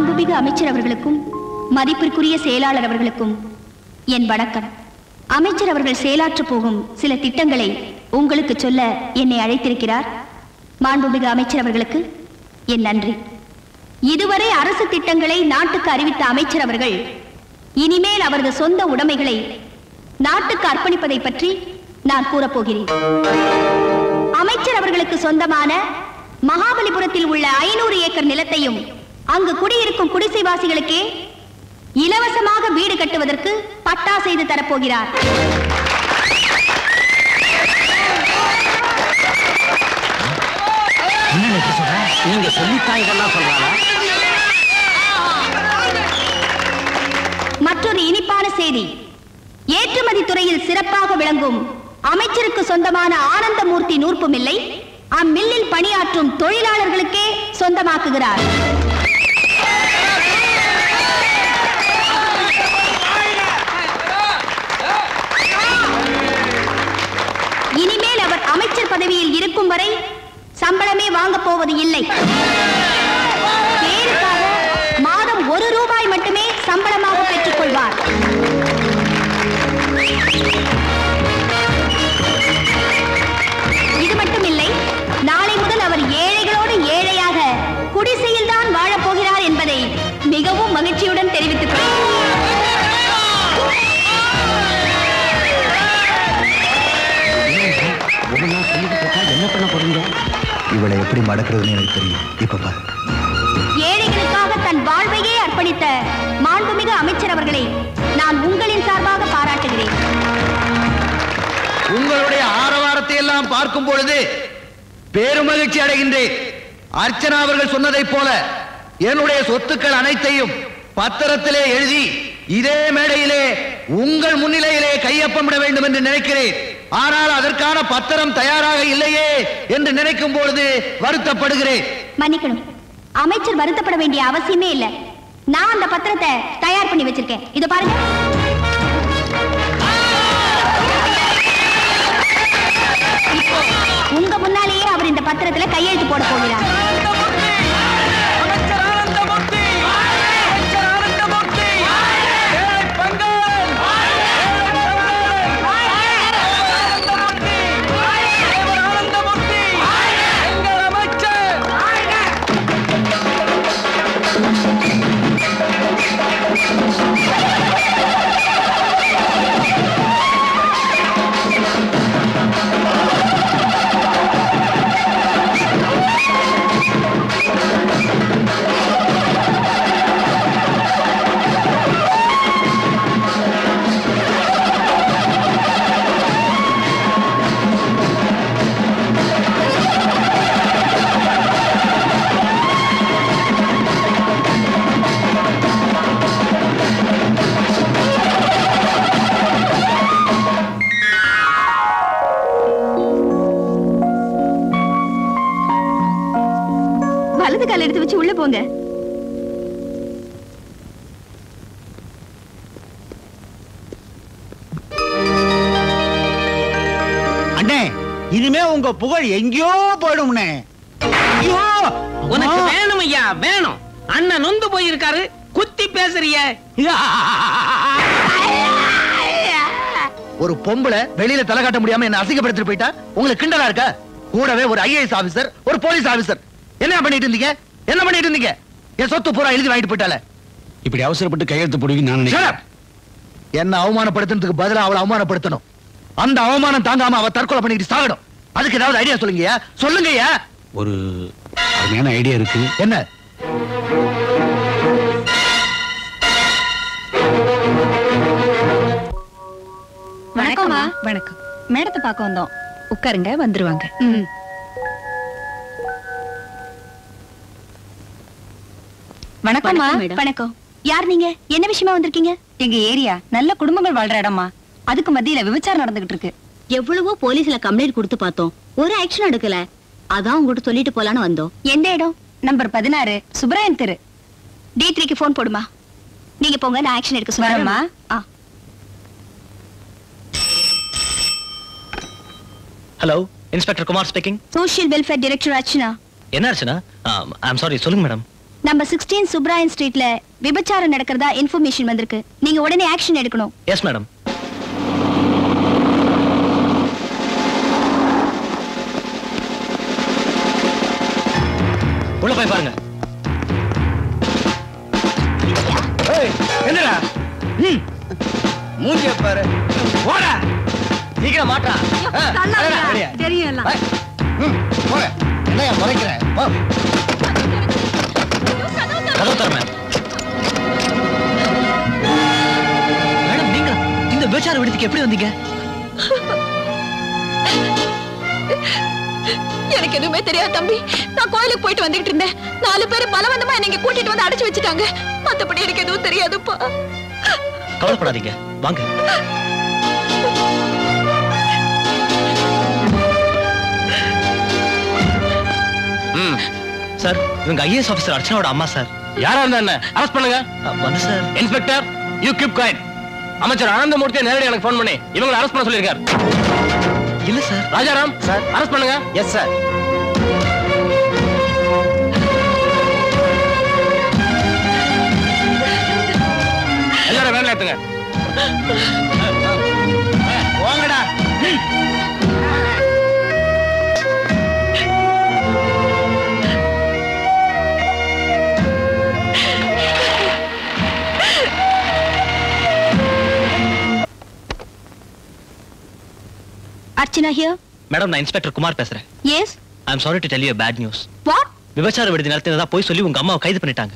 மாண்புமிகு அமைச்சர் அவர்களுக்கும் மதிப்பிற்குரிய செயலாளர் அவர்களுக்கும் என் வணக்கம். அமைச்சர் அவர்கள் செயலாற்ற போகும் சில திட்டங்களை உங்களுக்கு சொல்ல என்னை அழைத்திருக்கிறார். மாண்புமிகு அமைச்சர் அவர்களுக்கு என் நன்றி. இதுவரை அரசு திட்டங்களை நாட்டுக்கு அறிவித்த அமைச்சர் அவர்கள் இனிமேல் அவரது சொந்த உடைமைகளை நாட்டுக்கு அர்ப்பணிப்பதை பற்றி நான் கூறப்போகிறேன். அமைச்சர் அவர்களுக்கு சொந்தமான மகாபலிபுரத்தில் உள்ள 500 ஏக்கர் நிலத்தையும் அங்கு குடியிருக்கும் குடிசைவாசிகளுக்கே இலவசமாக வீடு கட்டுவதற்கு பட்டா செய்து தரப்போகிறார். நீங்க சொல்லித்தான் இதெல்லாம் சொல்றாங்க. மற்றொரு இனிப்பான செய்தி, ஏற்றுமதி துறையில் சிறப்பாக விளங்கும் அமைச்சருக்கு சொந்தமான ஆனந்தமூர்த்தி நூற்பு மில்லை அம்மில்லில் பணியாற்றும் தொழிலாளர்களுக்கே சொந்தமாக்குகிறார். இனிமேல் அவர் அமைச்சர் பதவியில் இருக்கும் வரை சம்பளமே வாங்க போவது இல்லை. பேருக்காக மாதம் 1 ரூபாய் மட்டுமே சம்பளமாக பெற்றுக் கொள்வார். இது மட்டுமில்லை, நாளை முதல் அவர் ஏழைகளோடு ஏழையாக குடிசையில் தான் வாழப் போகிறார் என்பதை மிகவும் மகிழ்ச்சியுடன் தெரிவித்துக் கொள்கிறேன். என்ன பண்ண போறீங்க? இவளை எப்படி மடக்கிறதுன்னு எனக்கு தெரியும். இப்ப பாரு. ஏழைகளுக்காக தன் வாழ்வையே அர்ப்பணித்த மாண்புமிகு அமைச்சர் அவர்களை நான் உங்களின் சார்பாக பாராட்டுகிறேன். உங்களுடைய ஆரவாரத்தை எல்லாம் பார்க்கும் பொழுது பெருமகிழ்ச்சி அடைகின்றேன். அர்ச்சனா அவர்கள் சொன்னதைப் போல என்னுடைய சொத்துக்கள் அனைத்தையும் பத்திரத்திலே எழுதி இதே மேடையிலே உங்கள் முன்னிலையிலே கையொப்பமிட வேண்டும் என்று நினைக்கிறேன். ஆனால் அதற்கான பத்திரம் தயாராக இல்லையே என்று நினைக்கும் பொழுது வருத்தப்படுகிறேன். மன்னிக்கணும், அமைச்சர் வருத்தப்பட வேண்டிய அவசியமே இல்லை. நான் அந்த பத்திரத்தை தயார் பண்ணி வச்சிருக்கேன். இத பாருங்க. உங்க முன்னாலேயே அவர் இந்த பத்திரத்துல கையெழுத்து போட போகிறார். வலது கால் எடுத்து வச்சு உள்ள போங்க. அண்ணே, இனிமே உங்க புகழ் எங்கேயோ போயிடும்னே. உனக்கு வேணும் ஐயா, வேணும். அண்ணன் நொந்து போயிருக்காரு, குத்தி பேசுறிய. ஒரு பொம்பளை வெளியில தலை காட்ட முடியாம என்ன அசிங்கப்படுத்திட்டு போயிட்டா உங்களுக்கு கிண்டலா இருக்க? கூடவே ஒரு IAS ஆபீசர், ஒரு போலீஸ் ஆபீசர். என்ன பண்ணிட்டு இருந்தீங்க? என்ன பண்ணிட்டு இருந்தீங்க? என் சொத்து பூரா எழுதி வாங்கிட்டு போயிட்டால. இப்படி அவசரப்பட்டு கையெழுத்து போடுவீங்க நான் நினைக்கிறேன். என்ன அவமானப்படுத்துறதுக்கு பதிலா அவளை அவமானப்படுத்தணும். அந்த அவமானம் தாங்காம அவ தற்கொலை பண்ணிட்டு சாகணும். அதுக்கு ஏதாவது ஐடியா சொல்லுங்கயா, சொல்லுங்கயா. ஒரு அருமையான ஐடியா இருக்கு. என்ன? வணக்கம்மா. வணக்கம். மேடத்தை பார்க்க வந்தோம். உட்காருங்க, வந்துருவாங்க. வணக்கம்மா. வணக்கம். யார் நீங்க? என்ன விஷயமா வந்திருக்கீங்க? எங்க ஏரியா நல்ல குடும்பங்கள் வாழ்ற இடமா, அதுக்கு மத்தியில விபச்சாரம் நடந்துகிட்டு இருக்கு. எவ்வளவோ போலீஸ்ல கம்ப்ளைண்ட் கொடுத்து பார்த்தோம், ஒரு ஆக்ஷன் எடுக்கல. அதான் உங்ககிட்ட சொல்லிட்டு போலான்னு வந்தோம். எந்த இடம்? நம்பர் 16 சுப்ராயன் தெரு. D3க்கு போன் போடுமா. நீங்க போங்க, நான் ஆக்ஷன் எடுக்க சொல்றேன்மா. Hello, inspector Kumar speaking. Social welfare director Archana. என்ன அர்ச்சனா? ஐ அம் சாரி, சொல்லுங்க மேடம். நம்ம 16 சுப்ராயன் ஸ்ட்ரீட்ல விபச்சாரம் நடக்கிறதா இன்ஃபர்மேஷன் வந்திருக்கு. நீங்க உடனே ஆக்ஷன் எடுக்கணும். Yes madam. உள்ள போய் பாருங்க. என்னடா மூஞ்சிய பாரு. போடா சீக்கிரம் மாட்டா. தெரியும் போற என்னையா முறைக்கிற? கதவு தர மேடம். நீங்க இந்த விபச்சார விடுதிக்கு எப்படி வந்தீங்க? எனக்கு எதுவுமே தெரியாது தம்பி. நான் கோயிலுக்கு போயிட்டு வந்துட்டு இருந்தேன். 4 பேர் பலவந்தமா என்னை கூட்டிட்டு வந்து அடைச்சு வச்சுட்டாங்க. மத்தபடி எனக்கு எதுவும் தெரியாதுப்பா. கவலைப்படாதீங்க, வாங்க. சார், இவங்க ஐஏஎஸ் ஆபீசர் அர்ச்சனாவோட அம்மா சார். யாரா இருந்தா என்ன? அரெஸ்ட் பண்ணுங்க. வந்து sir. Inspector, you keep quiet. அமைச்சர் ஆனந்தமூர்த்தி நேரடி எனக்கு ஃபோன் பண்ணி இவங்களை அரெஸ்ட் பண்ண சொல்லியிருக்காரு. இல்ல சார். ராஜாராம் சார், அரெஸ்ட் பண்ணுங்க. Yes sir. எல்லாரும் வேலை ஏத்துங்க. வாங்கடா. Archana here. மேடம், நான் இன்ஸ்பெக்டர் குமார் பேசுறேன். Yes. I am sorry to tell you a bad news. What? விபச்சார விடுதி நடத்தினதா போய் சொல்லி உங்க அம்மாவை கைது பண்ணிட்டாங்க.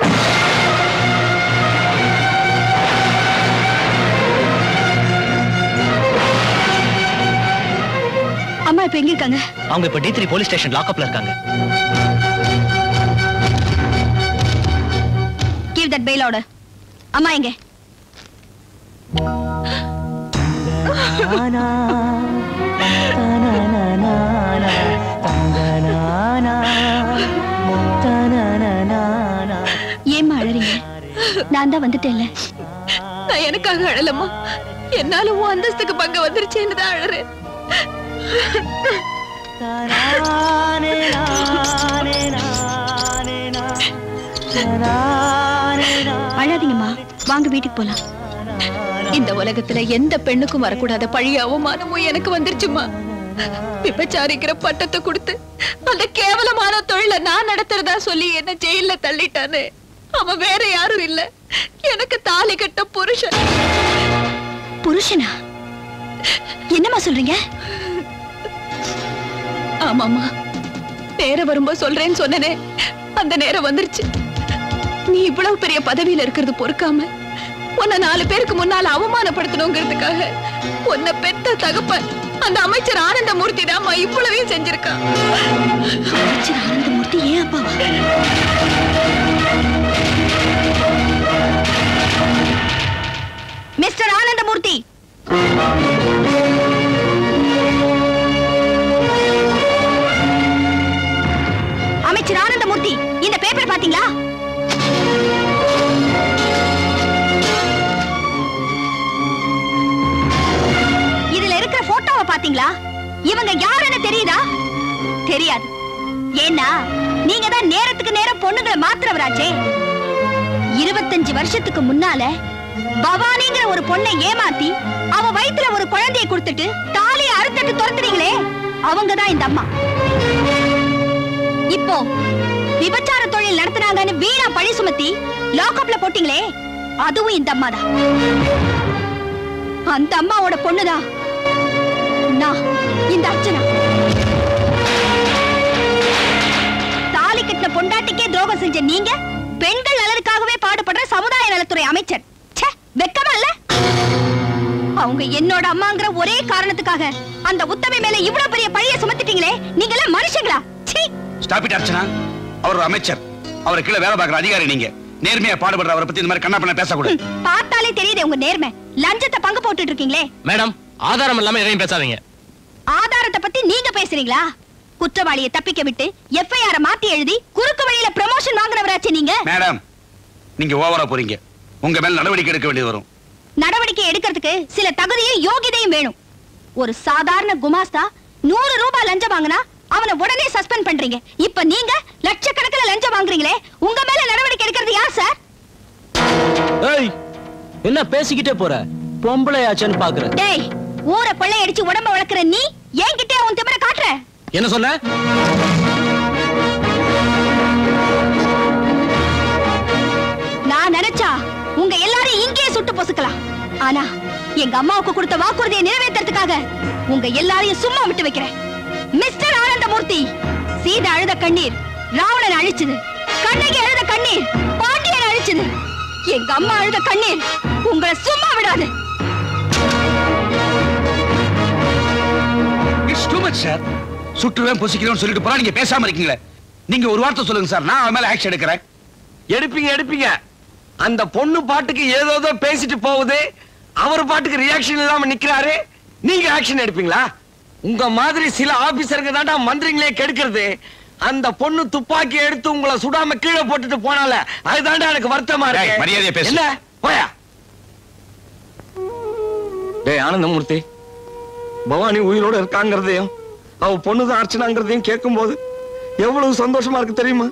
அம்மா இப்ப எங்க இருக்காங்க? அவங்க இப்ப D3 போலீஸ் ஸ்டேஷன் லாக்அப்ல இருக்காங்க. Give that bail order. அம்மா எங்க? ஏம்மா அழறீங்க? நான் தான் வந்துட்டேன்ல. நான் எனக்காக அழலம்மா. என்னால உன் அந்தஸ்துக்கு பங்கு வந்துருச்சேன்னு தான் அழறேன். அழாதீங்கம்மா, வாங்க வீட்டுக்கு போலாம். இந்த உலகத்துல எந்த பெண்ணுக்கும் வரக்கூடாத பழிய அவமானமும் எனக்கு வந்துருச்சுமா. விபச்சாரிக்கிற பட்டத்தை கொடுத்து அந்த கேவலமான தொழிலை நான் நடத்துறதா சொல்லி என்ன ஜெயில தள்ளிட்டானே, அவன் வேற யாரும் இல்ல, எனக்கு தாலி கட்ட புருஷன். புருஷனா? என்னம்மா சொல்றீங்க? ஆமாமா, நேரம் வரும்போது சொல்றேன்னு சொன்னனே, அந்த நேரம் வந்துருச்சு. நீ இவ்வளவு பெரிய பதவியில இருக்கிறது பொறுக்காம உன்னை 4 பேருக்கு முன்னால அவமானப்படுத்தணுங்கிறதுக்காக உன்னை பெத்த தகப்பன் அந்த அமைச்சர் ஆனந்தமூர்த்தி தான் இவ்வளவையும் செஞ்சிருக்கான். அமைச்சர் ஆனந்தமூர்த்தி ஏன் அப்பாவா? மிஸ்டர் ஆனந்தமூர்த்தி, அமைச்சர் ஆனந்தமூர்த்தி, இந்த பேப்பர் பாத்தீங்களா? இதுல இருக்கிற போட்டோவை பாத்தீங்களா? இவங்க யாருன்னு தெரியுதா? தெரியாது. ஏன்னா நீங்க தான் நேரத்துக்கு நேரம் பொண்ணுங்களை மாத்துறவராச்சே. 25 வருஷத்துக்கு முன்னால பவானிங்கிற ஒரு பொண்ணை ஏமாத்தி அவ வயித்துல ஒரு குழந்தையை கொடுத்துட்டு தாலியை அறுத்துட்டு துரத்துறீங்களே, அவங்கதான் இந்த அம்மா. இப்போ விபச்சார தொழில் நடத்துனாங்கன்னு வீணா பழி சுமத்தி லாக்அப்ல போட்டீங்களே, அதுவும் இந்த அம்மா தான். அந்த அம்மாவோட பொண்ணுதான் நான், இந்த அர்ச்சனா. தாலி கட்டின பொண்டாட்டிக்கே துரோகம் செஞ்ச நீங்க பெண்கள் நலனுக்காகவே பாடுபடுற சமுதாய நலத்துறை அமைச்சர். வெக்கமா இல்ல? அவங்க என்னோட அம்மாங்கிற ஒரே காரணத்துக்காக அந்த உத்தமை மேல இவ்வளவு பெரிய பழிய சுமத்திட்டீங்களே, நீங்க எல்லாம் மனுஷங்களா? Stop it Archana. அவர் ஒரு அமைச்சர், அவரை கீழே வேலை பார்க்கிற அதிகாரி. நீங்க நேர்மையா பாடுபடுற அவரை பத்தி இந்த மாதிரி கண்ணா பண்ண பேசக்கூடாது. பார்த்தாலே தெரியுது உங்க நேர்மை. லஞ்சத்தை பங்கு போட்டுட்டு இருக்கீங்களே. மேடம், ஆதாரம் இல்லாம எதையும் பேசாதீங்க. ஆதாரத்தை பத்தி நீங்க பேசுறீங்களா? குற்றவாளியை தப்பிக்க விட்டு எஃப்ஐஆர் மாத்தி எழுதி குறுக்கு வழியில ப்ரமோஷன் வாங்குறவராச்சே நீங்க. மேடம், நீங்க ஓவரா போறீங்க. உங்க மேல நடவடிக்கை எடுக்க வேண்டியது வரும். நடவடிக்கை எடுக்கிறதுக்கு சில தகுதியும் யோகிதையும் வேணும். ஒரு சாதாரண குமாஸ்தா 100 ரூபாய் லஞ்சம் வாங்கினா அவனை உடனே சஸ்பெண்ட் பண்றீங்க. இப்ப நீங்க லட்சக்கணக்கில் லஞ்சம் வாங்குறீங்களே, உங்க மேல நடவடிக்கை என்ன பேசிக்கிட்டே போற? பொம்பளையாச்சன்னு பாக்குற. டேய், ஊரை கொள்ளையடிச்சு உடம்ப வளர்க்கிற நீ என்கிட்டே உன் திமிர காட்டுற? என்ன சொன்ன? நான் நினைச்சா உங்க எல்லாரையும் இங்கேயே சுட்டு பொசுக்கலாம். ஆனா எங்க அம்மாவுக்கு கொடுத்த வாக்குறுதியை நிறைவேற்றுறதுக்காக உங்க எல்லாரையும் சும்மா விட்டு வைக்கிறேன். மிஸ்டர் ஆனந்தமூர்த்தி, சீதை அழுத கண்ணீர் ராவணன் அழிச்சது, கண்ணகி அழுத கண்ணீர் பாண்டியன் அழிச்சது. எங்க அம்மா அழுத கண்ணீர் உங்களை சும்மா விடாது. It's too much sir. சுற்றுவேன் பொசிக்கிறேன்னு சொல்லிட்டு போறா, நீங்க பேசாம இருக்கீங்களே. நீங்க ஒரு வார்த்தை சொல்லுங்க சார், நான் அவன் மேல ஆக்ஷன் எடுக்கிறேன். எடுப்பீங்க. அந்த பொண்ணு பாட்டுக்கு ஏதோ பேசிட்டு போகுது, அவர் பாட்டுக்கு ரியாக்ஷன் இல்லாம நிக்கிறாரு. நீங்க ஆக்ஷன் எடுப்பீங்களா? உங்க மாதிரி சில ஆபீசருங்க தாண்டா மந்திரிங்களே கெடுக்கிறது. அந்த பொண்ணு துப்பாக்கி எடுத்து உங்களை சுடாம கீழே போட்டுட்டு போனால அதுதாண்டா எனக்கு வருத்தமா இருக்கு. மரியாதையா பேசு. என்ன போயா? டேய் ஆனந்தமூர்த்தி, பவானி உயிரோட இருக்காங்கிறதையும் அவ பொண்ணுதான் அர்ச்சனாங்கிறதையும் கேட்கும் போது எவ்வளவு சந்தோஷமா இருக்கு தெரியுமா?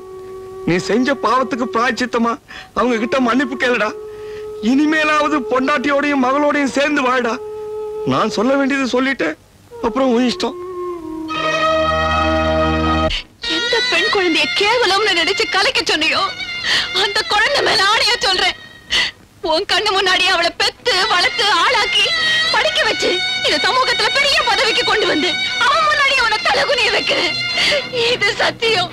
நீ செஞ்ச பாவத்துக்கு பிராயச்சித்தமா அவங்க கிட்ட மன்னிப்பு கேளுடா. இனிமேலாவது பொண்டாட்டியோடையும் மகளோடையும் சேர்ந்து வாழடா. நான் சொல்ல வேண்டியது சொல்லிட்டேன், அப்புறம் உன் இஷ்டம். எந்த பெண் குழந்தைய கேவலம்னு நினைச்சு கலைக்க சொன்னியோ அந்த குழந்தை மேல ஆணையா சொல்றேன். உன் கண்ணு முன்னாடி அவளை பெத்து வளர்த்து ஆளாக்கி படிக்க வச்சு இந்த சமூகத்துல பெரிய பதவிக்கு கொண்டு வந்து அவன் முன்னாடி அவனை தலகுனிய வைக்கிறேன். இது சத்தியம்.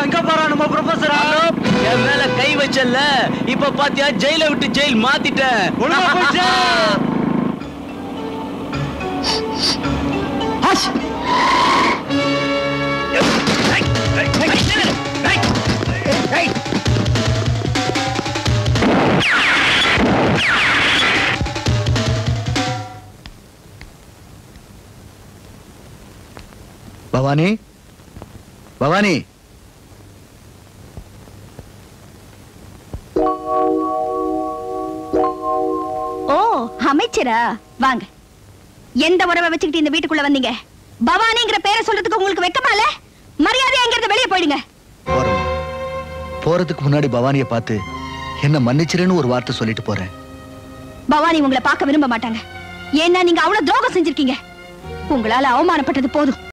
அங்க பாரா நம்ம ப்ரொஃபசர். என் மேல கை வச்சல்ல, இப்ப பாத்தியா ஜெயில விட்டு ஜெயில் மாத்திட்டேன். பவானி, பவானி, ஓ அமைச்சரா, வாங்க. எந்த உறவை வச்சுக்கிட்டு இந்த வீட்டுக்குள்ள வந்தீங்க? பவானிங்கிற பேரை சொல்றதுக்கு உங்களுக்கு வெக்கமா இல்ல? மரியாதையா இங்கிருந்து வெளியே போயிடுங்க. போறதுக்கு முன்னாடி பவானியை பார்த்து என்ன மன்னிச்சிருன்னு ஒரு வார்த்தை சொல்லிட்டு போறேன். பவானி உங்களை பார்க்க விரும்ப மாட்டாங்க. ஏன்னா நீங்க அவ்வளவு துரோகம் செஞ்சிருக்கீங்க. உங்களால அவமானப்பட்டது போதும்.